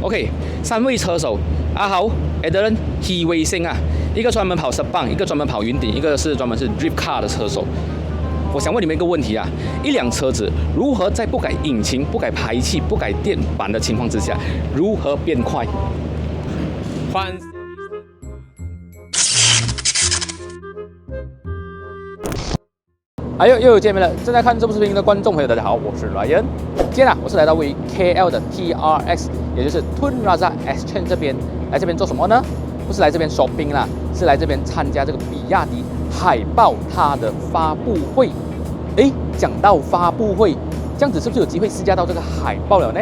OK，三位车手，阿豪、Adrian、He 威星啊，一个专门跑十棒，一个专门跑云顶，一个是专门是 Drift Car 的车手。我想问你们一个问题啊，一辆车子如何在不改引擎、不改排气、不改电板的情况之下，如何变快？换。又有见面了！正在看这部视频的观众朋友，大家好，我是 Ryan。今天我是来到位于 KL 的 TRX， 也就是 Tun Razak Exchange 这边，来这边做什么呢？不是来这边 shopping 啦，是来这边参加这个比亚迪海豹它的发布会。讲到发布会，这样子是不是有机会试驾到这个海豹了呢？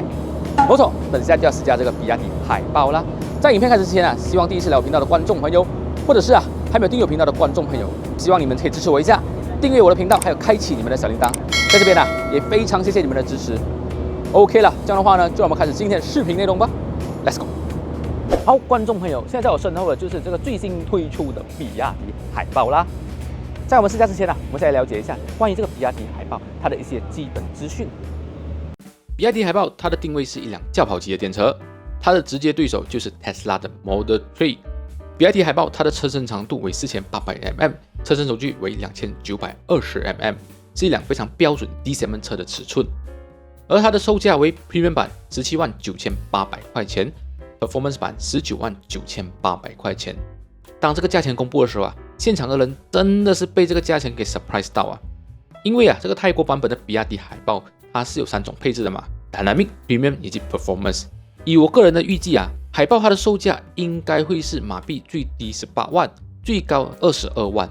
没错，等下就要试驾这个比亚迪海豹啦。在影片开始之前啊，希望第一次来我频道的观众朋友，或者是还没有订阅频道的观众朋友，希望你们可以支持我一下。订阅我的频道，还有开启你们的小铃铛，在这边也非常谢谢你们的支持。OK 了，这样的话呢，就让我们开始今天的视频内容吧。Let's go。好，观众朋友，现在在我身后的就是这个最新推出的比亚迪海豹啦。在我们试驾之前我们先来了解一下关于这个比亚迪海豹它的一些基本资讯。比亚迪海豹它的定位是一辆轿跑级的电车，它的直接对手就是 Tesla 的 Model 3。比亚迪海豹它的车身长度为4800mm， 车身轴距为2920mm， 是一辆非常标准 D segment 车的尺寸。而它的售价为 Premium 版179800块钱 ，Performance 版199800块钱。当这个价钱公布的时候现场的人真的是被这个价钱给 surprise 到因为这个泰国版本的比亚迪海豹它是有3种配置的嘛 ，Dynamic、Premium 以及 Performance。以我个人的预计海豹它的售价应该会是马币最低18万，最高22万。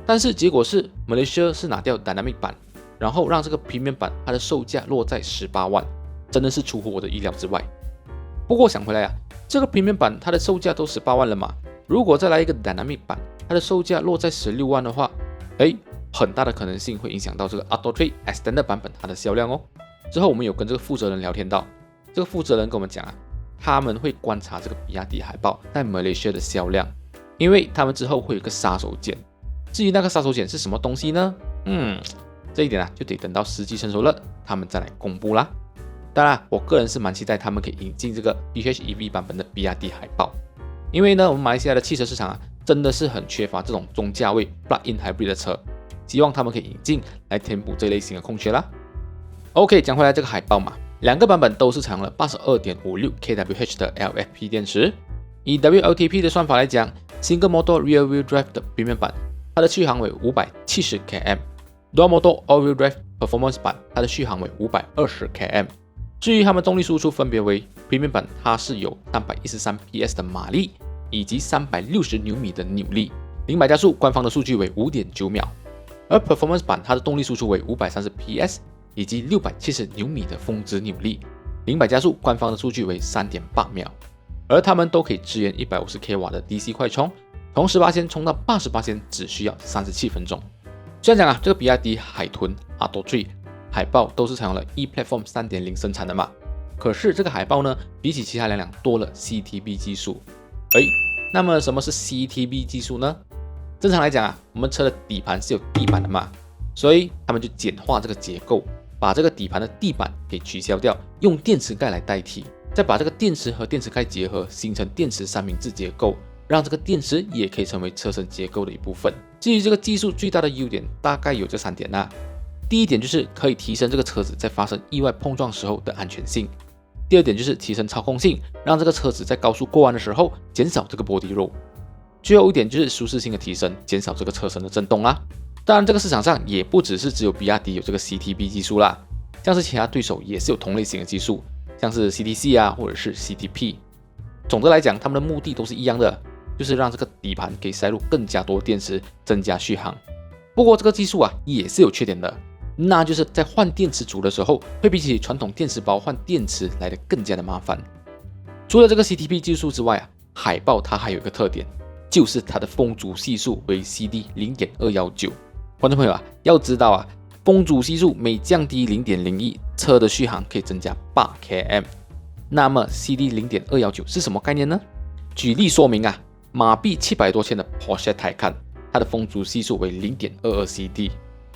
但是结果是 Malaysia 是拿掉 Dynamic 版，然后让这个 Premium 版它的售价落在18万，真的是出乎我的意料之外。不过想回来这个 Premium 版它的售价都18万了嘛，如果再来一个 Dynamic 版，它的售价落在16万的话，很大的可能性会影响到这个 Auto3 Extended 版本它的销量哦。之后我们有跟这个负责人聊天到，这个负责人跟我们讲他们会观察这个比亚迪海豹在 Malaysia 的销量，因为他们之后会有一个杀手锏。至于那个杀手锏是什么东西呢？这一点就得等到时机成熟了，他们再来公布啦。当然，我个人是蛮期待他们可以引进这个 PHEV 版本的比亚迪海豹，因为呢，我们马来西亚的汽车市场真的是很缺乏这种中价位 Plug-in Hybrid 的车，希望他们可以引进来填补这类型的空缺啦。OK， 讲回来这个海豹嘛。2个版本都是采用了 82.56 kWh 的 LFP 电池。以 WLTP 的算法来讲 ，Single Motor Rear Wheel Drive 的 Premium 版，它的续航为570 km；Dual Motor All Wheel Drive Performance 版，它的续航为520 km。至于它们动力输出分别为 Premium 版，它是有313 PS 的马力以及360牛米的扭力，0-100加速官方的数据为 5.9 秒；而 Performance 版它的动力输出为530 PS。以及670牛米的峰值扭力，0-100加速官方的数据为 3.8 秒，而它们都可以支援 150kW 的 DC 快充，从18%充到80%只需要37分钟。虽然讲这个比亚迪海豚、Auto3、海豹都是采用了 E-Platform 3.0 生产的嘛，可是这个海豹呢，比起其他2辆多了 CTB 技术。那么什么是 CTB 技术呢？正常来讲我们车的底盘是有地板的嘛，所以他们就简化这个结构。把这个底盘的地板给取消掉，用电池盖来代替，再把这个电池和电池盖结合，形成电池三明治结构，让这个电池也可以成为车身结构的一部分。至于这个技术最大的优点，大概有这3点第一点就是可以提升这个车子在发生意外碰撞时候的安全性；第二点就是提升操控性，让这个车子在高速过弯的时候减少这个 body roll；最后一点就是舒适性的提升，减少这个车身的震动啦。当然，这个市场上也不只是只有比亚迪有这个 CTB 技术啦，像是其他对手也是有同类型的技术，像是 CTC 或者是 CTP。总的来讲，他们的目的都是一样的，就是让这个底盘可以塞入更加多电池，增加续航。不过这个技术也是有缺点的，那就是在换电池组的时候，会比起传统电池包换电池来得更加的麻烦。除了这个 CTP 技术之外海豹它还有一个特点，就是它的风阻系数为 CD 0.219。观众朋友要知道风阻系数每降低 0.01， 车的续航可以增加8 km。那么 CD 0.219 是什么概念呢？举例说明马币700多千的 Porsche Taycan， 它的风阻系数为 0.22 CD。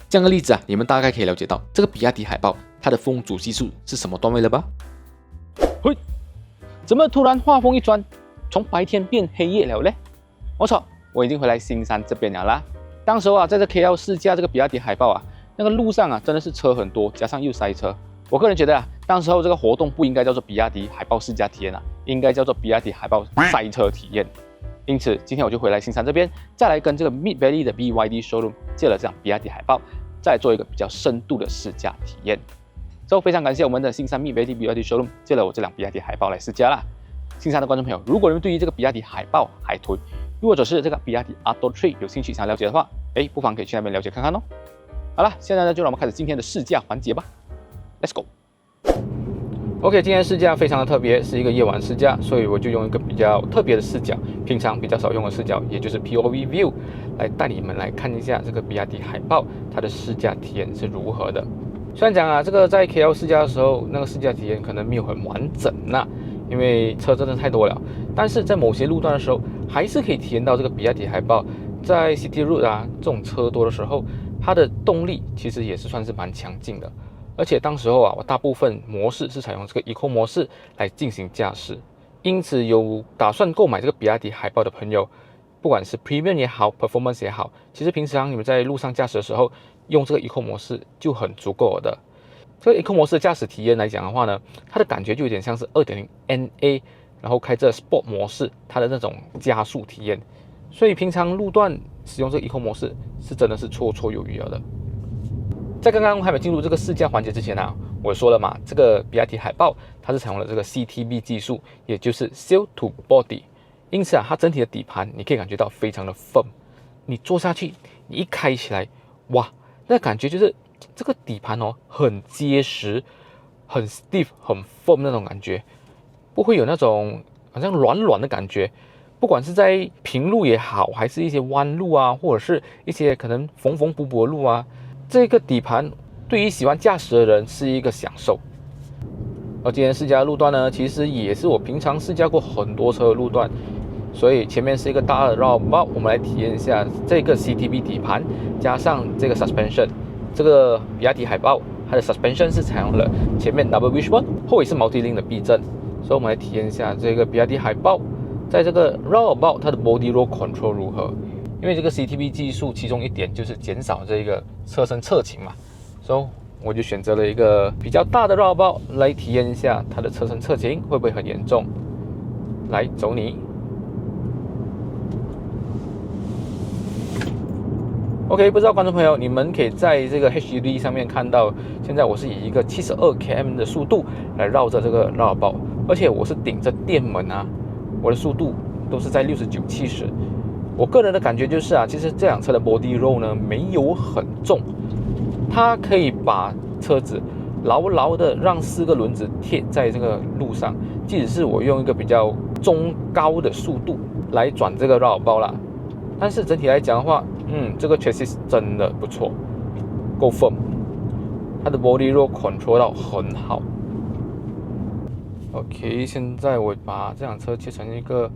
这样的例子你们大概可以了解到这个比亚迪海豹它的风阻系数是什么段位了吧？怎么突然画风一转，从白天变黑夜了嘞？没错，我已经回来新山这边了啦。当时啊，在这 KL 试驾这个比亚迪海豹啊，那个路上啊真的是车很多，加上又塞车。我个人觉得啊，当时候这个活动不应该叫做比亚迪海豹试驾体验啊，应该叫做比亚迪海豹赛车体验。因此，今天我就回来新山这边，再来跟这个 Mid Valley 的 BYD showroom 借了这辆比亚迪海豹，再来做一个比较深度的试驾体验。之后非常感谢我们的新山 Mid Valley BYD showroom 借了我这辆比亚迪海豹来试驾啦。新山的观众朋友，如果你们对于这个比亚迪海豹、海豚，又或者是这个比亚迪 Atto 3有兴趣想了解的话，不妨可以去那边了解看看哦。好了，现在呢就让我们开始今天的试驾环节吧 ，Let's go。OK， 今天试驾非常的特别，是一个夜晚试驾，所以我就用一个比较特别的视角，平常比较少用的视角，也就是 POV view， 来带你们来看一下这个比亚迪海豹它的试驾体验是如何的。虽然讲啊，这个在 KL 试驾的时候，那个试驾体验可能没有很完整呐，因为车真的太多了，但是在某些路段的时候，还是可以体验到这个比亚迪海豹在 City Road 啊这种车多的时候，它的动力其实也是算是蛮强劲的。而且当时候啊，我大部分模式是采用这个 Eco 模式来进行驾驶，因此有打算购买这个比亚迪海豹的朋友，不管是 Premium 也好 ，Performance 也好，其实平常你们在路上驾驶的时候，用这个 Eco 模式就很足够的。这个 Eco 模式的驾驶体验来讲的话呢，它的感觉就有点像是 2.0 NA， 然后开着 Sport 模式，它的那种加速体验。所以平常路段使用这个 Eco 模式是真的是绰绰有余了的。在刚刚还没进入这个试驾环节之前啊，我说了嘛，这个比亚迪海豹它是采用了这个 CTB 技术，也就是 Seal to Body， 因此啊，它整体的底盘你可以感觉到非常的 firm， 你坐下去，你一开起来，哇，那感觉就是这个底盘哦，很结实，很 stiff， 很 firm 那种感觉，不会有那种好像软软的感觉。不管是在平路也好，还是一些弯路啊，或者是一些可能缝缝补补的路啊，这个底盘对于喜欢驾驶的人是一个享受。而今天试驾的路段呢，其实也是我平常试驾过很多车的路段，所以前面是一个大的绕道，我们来体验一下这个 CTB 底盘加上这个 suspension。这个比亚迪海豹它的 suspension 是采用了前面 double wishbone， 后也是 multi-link 的避震，所以我们来体验一下这个比亚迪海豹在这个 roundabout 它的 body roll control 如何。因为这个 CTB 技术其中一点就是减少这个车身侧倾嘛，所以我就选择了一个比较大的 roundabout 来体验一下它的车身侧倾会不会很严重。来，走你。OK， 不知道观众朋友，你们可以在这个 HUD 上面看到，现在我是以一个72 km 的速度来绕着这个绕道，而且我是顶着电门啊，我的速度都是在69、70。我个人的感觉就是啊，其实这辆车的 body roll 呢没有很重，它可以把车子牢牢的让4个轮子贴在这个路上，即使是我用一个比较中高的速度来转这个绕道啦。但是整体来讲的话，这个 chassis 真的不错，够 firm， 它的 body roll control 到很好。OK， 现在我把这辆车切成一个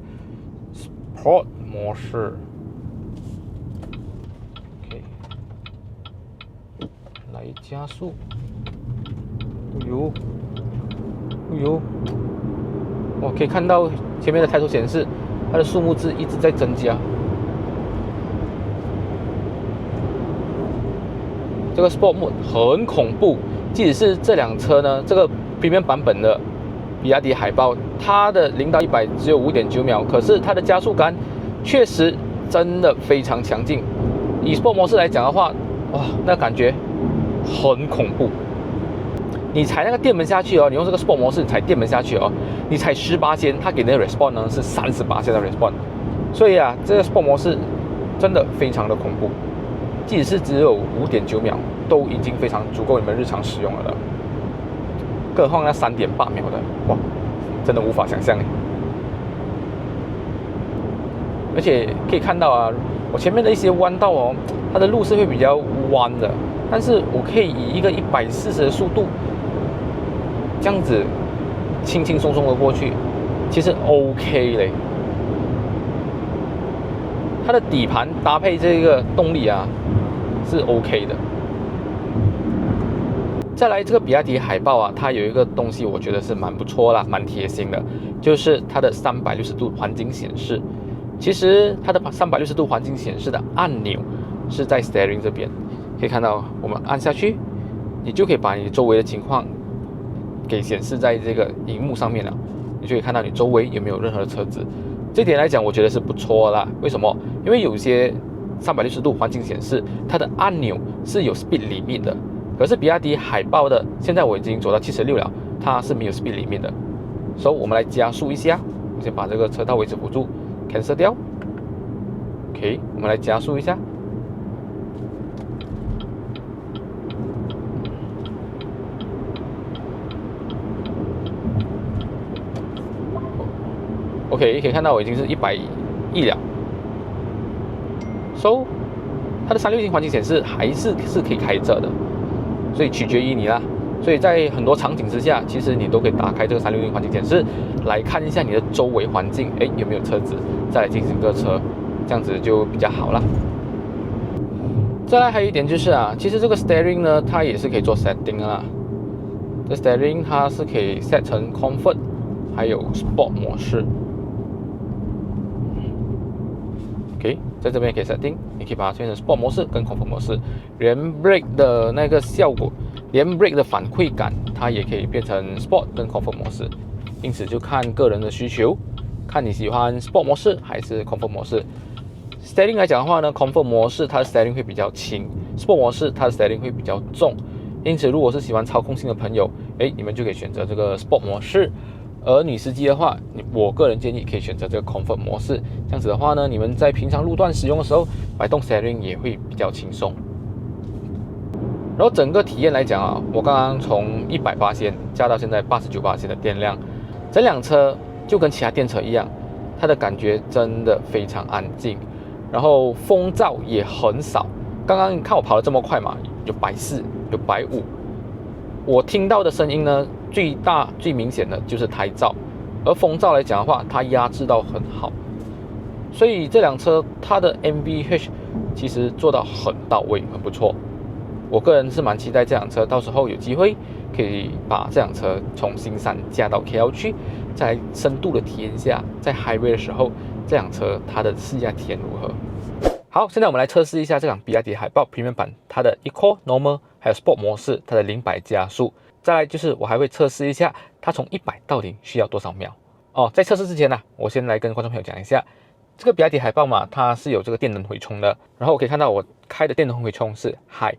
Sport 模式。OK， 来加速。我可以看到前面的抬头显示，它的数目字一直在增加。这个 Sport Mode 很恐怖，即使是这辆车呢，这个 Premium 版本的比亚迪海豹，它的0到100只有 5.9 秒，可是它的加速感确实真的非常强劲。以 Sport 模式来讲的话，哇，那感觉很恐怖。你踩那个电门下去哦，你用这个 Sport 模式踩电门下去哦，你踩18%，它给的 response 呢是30%的 response， 所以啊，这个 Sport 模式真的非常的恐怖。即使是只有 5.9 秒，都已经非常足够你们日常使用了的。更何况那 3.8 秒的，哇，真的无法想象耶。而且可以看到啊，我前面的一些弯道哦，它的路是会比较弯的，但是我可以以一个140的速度，这样子轻轻松松的过去，其实 OK 嘞。它的底盘搭配这个动力啊，是 OK 的。再来这个比亚迪海豹啊，它有一个东西我觉得是蛮不错啦，蛮贴心的，就是它的360度环境显示。其实它的360度环境显示的按钮是在 steering 这边，可以看到我们按下去，你就可以把你周围的情况给显示在这个荧幕上面了，你就可以看到你周围有没有任何的车子。这点来讲，我觉得是不错啦。为什么？因为有些360度环境显示，它的按钮是有 speed limit 的，可是比亚迪海豹的，现在我已经走到76了，它是没有 speed limit 的。所以我们来加速一下，我先把这个车道位置辅助 cancel 掉。OK， 我们来加速一下。OK， 可以看到我已经是110了。So， 它的360环境显示还是可以开着的，所以取决于你啦。所以在很多场景之下，其实你都可以打开这个360环境显示，来看一下你的周围环境，有没有车子，再来进行个车，这样子就比较好啦。再来还有一点就是其实这个 steering 呢，它也是可以做 setting 的啦。这 steering 它是可以 set 成 comfort， 还有 sport 模式。OK， 在这边也可以 setting， 你可以把它变成 sport 模式跟 comfort 模式，连 brake 的那个效果。连 brake 的反馈感，它也可以变成 Sport 跟 Comfort 模式，因此就看个人的需求，看你喜欢 Sport 模式还是 Comfort 模式。Steering 来讲的话呢 ，Comfort 模式它的 Steering 会比较轻 ，Sport 模式它的 Steering 会比较重。因此，如果是喜欢操控性的朋友，你们就可以选择这个 Sport 模式。而女司机的话，我个人建议可以选择这个 Comfort 模式。这样子的话呢，你们在平常路段使用的时候，摆动 Steering 也会比较轻松。然后整个体验来讲我刚刚从100%加到现在89%的电量，整辆车就跟其他电车一样，它的感觉真的非常安静，然后风噪也很少。刚刚看我跑得这么快嘛，有140，有150，我听到的声音呢，最大最明显的就是胎噪，而风噪来讲的话，它压制到很好，所以这辆车它的 NVH 其实做到很到位，很不错。我个人是蛮期待这辆车，到时候有机会可以把这辆车从新山加到 KL 区，在深度的体验下，在 Highway 的时候，这辆车它的试驾体验如何？好，现在我们来测试一下这辆比亚迪海豹 Premium 版它的 Eco、Normal 还有 Sport 模式，它的0-100加速。再来就是我还会测试一下它从100到0需要多少秒。在测试之前呢，我先来跟观众朋友讲一下，这个比亚迪海豹嘛，它是有这个电能回充的，然后我可以看到我开的电能回充是 High。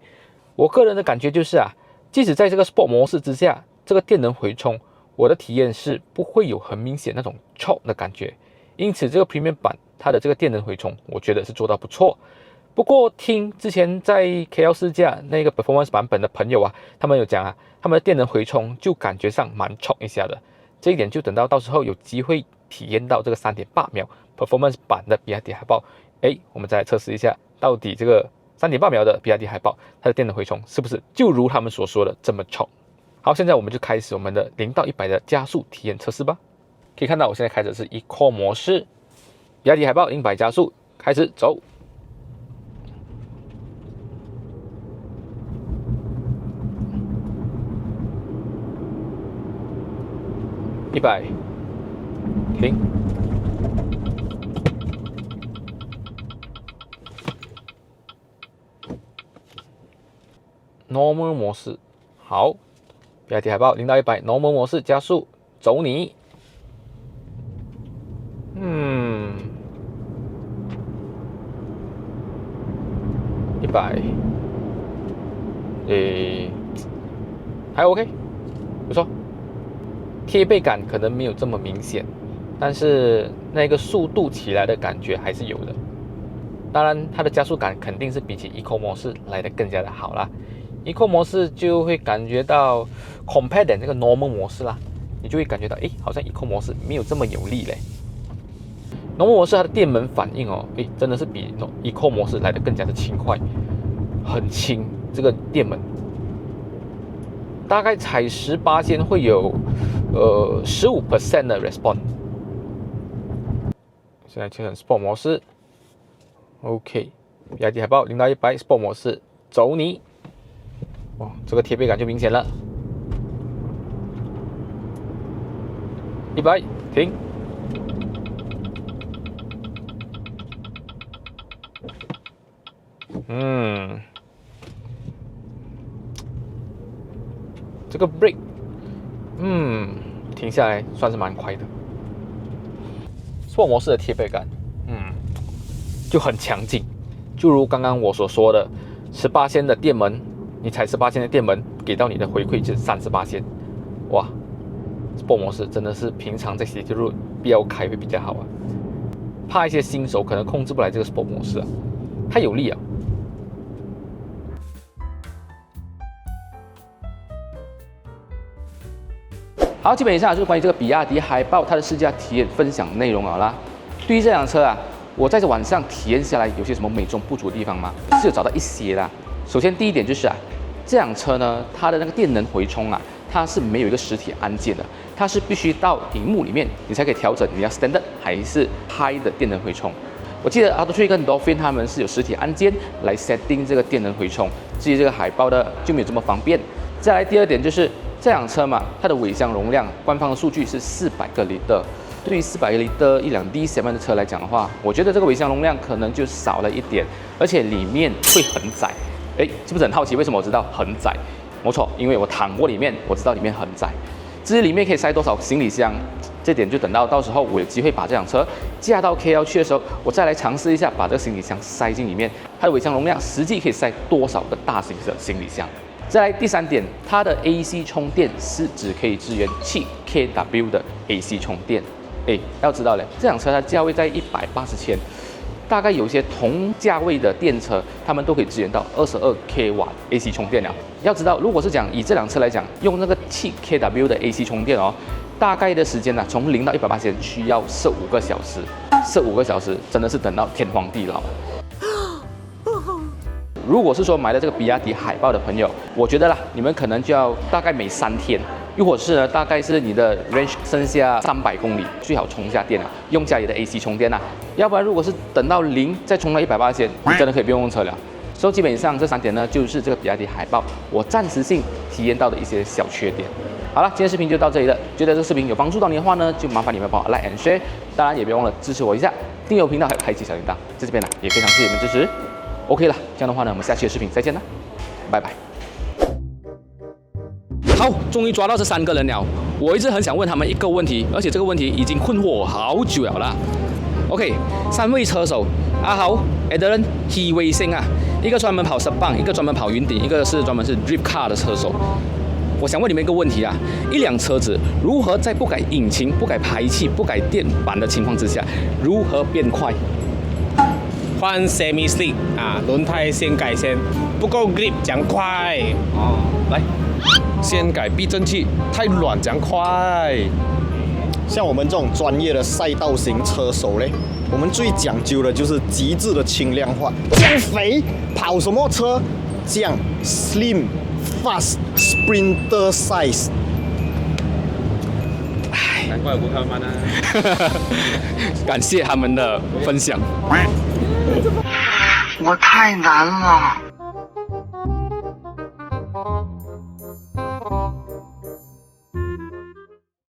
我个人的感觉就是即使在这个 Sport 模式之下，这个电能回充，我的体验是不会有很明显那种 choke 的感觉。因此，这个 Premium 版它的这个电能回充，我觉得是做到不错。不过，听之前在 KL 试驾那个 Performance 版本的朋友他们有讲他们的电能回充就感觉上蛮 choke 一下的。这一点就等到时候有机会体验到这个3.8秒 Performance 版的比亚迪海豹，我们再来测试一下，到底这个3.8秒的比亚迪海豹，它的电能回充是不是就如他们所说的这么冲？好，现在我们就开始我们的0到100的加速体验测试吧。可以看到我现在开的是 Eco 模式，比亚迪海豹0-100加速，开始走。100，停。Normal 模式，好，比亚迪海豹0到100 Normal 模式加速，走你。100，还 OK， 不错。贴背感可能没有这么明显，但是那个速度起来的感觉还是有的。当然，它的加速感肯定是比起 Eco 模式来的更加的好啦。Eco 模式就会感觉到 compare 这个 Normal 模式啦，你就会感觉到好像 Eco 模式没有这么有力嘞。Normal 模式它的电门反应真的是比 Eco 模式来的更加的轻快，很轻，这个电门大概踩18%会有15% 的 response。现在切成 Sport 模式 ，OK， 比亚迪海豹0到100 Sport 模式，走你。这个贴背感就明显了。100，停。这个 brake， 停下来算是蛮快的。Sport 模式的贴背感，就很强劲，就如刚刚我所说的，18%的电门，你踩18%的电门，给到你的回馈就是38%，哇 ！Sport 模式真的是平常在 City Road 不要开会比较好啊，怕一些新手可能控制不来这个 Sport 模式啊，太有力啊。好，基本以上就是关于这个比亚迪海豹它的试驾体验分享内容了啦。对于这辆车啊，我在这晚上体验下来有些什么美中不足的地方吗？是有找到一些啦。首先第一点就是这辆车呢，它的那个电能回充啊，它是没有一个实体按键的，它是必须到荧幕里面你才可以调整你要 standard 还是 high 的电能回充。我记得 AutoTrade 跟 Dolphin 他们是有实体按键来 setting 这个电能回充，至于这个海豹的就没有这么方便。再来第二点就是这辆车嘛，它的尾箱容量官方的数据是400个L。对于400个L一辆 D7 的车来讲的话，我觉得这个尾箱容量可能就少了一点，而且里面会很窄。是不是很好奇为什么我知道很窄？没错，因为我躺过里面，我知道里面很窄。至于里面可以塞多少行李箱，这点就等到时候我有机会把这辆车驾到 KL 去的时候，我再来尝试一下把这个行李箱塞进里面，它的尾箱容量实际可以塞多少个大型的行李箱。再来第三点，它的 AC 充电是只可以支援7kW 的 AC 充电。要知道嘞，这辆车它价位在180千，大概有些同价位的电车，他们都可以支援到22kW AC 充电了。要知道，如果是讲以这辆车来讲，用那个7kW 的 AC 充电大概的时间呢，从0到180需要15个小时，15个小时真的是等到天荒地老。如果是说买了这个比亚迪海豹的朋友，我觉得啦，你们可能就要大概每3天，又或是呢，大概是你的 range 剩下300公里，最好充下电用家里的 AC 充电要不然如果是等到0再充到180，你真的可以不用车了。所以基本上这3点呢，就是这个比亚迪海豹我暂时性体验到的一些小缺点。好了，今天视频就到这里了。觉得这个视频有帮助到你的话呢，就麻烦你们帮我 like and share， 当然也别忘了支持我一下，订阅我频道还有开启小铃铛，在这边也非常谢谢你们支持。OK 了，这样的话呢，我们下期的视频再见啦，拜拜。好，终于抓到这3个人了。我一直很想问他们一个问题，而且这个问题已经困惑我好久了啦。OK，3位车手，阿豪、Adaran、He Wei Sing一个专门跑10磅，一个专门跑云顶，一个是专门是 Drift Car 的车手。我想问你们一个问题一辆车子如何在不改引擎、不改排气、不改电板的情况之下，如何变快？换 semi slick 轮胎先改先，不够 grip 讲快来，先改避震器，太软讲快。像我们这种专业的赛道型车手嘞，我们最讲究的就是极致的轻量化。这样肥跑什么车？这样 slim fast sprinter size。难怪我不看慢感谢他们的分享。我太难了。